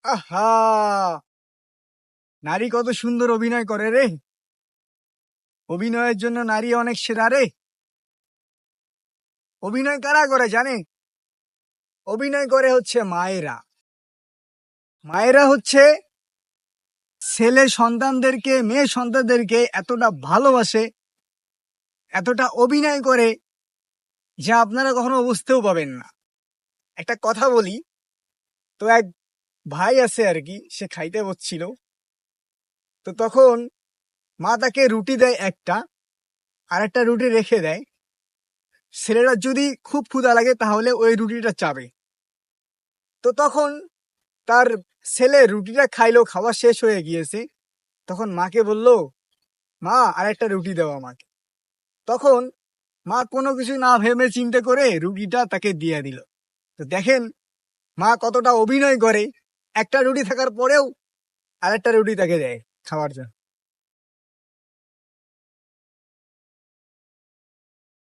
আহা, নারী কত সুন্দর অভিনয় করে রে। অভিনয়ের জন্য নারী অনেক সেরা রে। অভিনয় কারা করে জানে? অভিনয় করে হচ্ছে মায়েরা। মায়েরা হচ্ছে ছেলে সন্তানদেরকে, মেয়ে সন্তানদেরকে এতটা ভালোবাসে, এতটা অভিনয় করে, যা আপনারা কখনো বুঝতেও পাবেন না। একটা কথা বলি, তো এক ভাই আছে আর কি, সে খাইতে বসছিল। তো তখন মা তাকে রুটি দেয় একটা, আর একটা রুটি রেখে দেয়। ছেলেটার যদি খুব ক্ষুধা লাগে তাহলে ওই রুটিটা চাবে। তো তখন তার ছেলে রুটিটা খাইলো, খাওয়া শেষ হয়ে গিয়েছে। তখন মাকে বলল, মা আর একটা রুটি দাও আমাকে। তখন মা কোনো কিছু না ভেবে চিন্তে করে রুটিটা তাকে দিয়ে দিল। তো দেখেন মা কতটা অভিনয় করে, একটা রুটি থাকার পরেও আরেকটা রুটি তাকে দেয় খাওয়ার জন্য।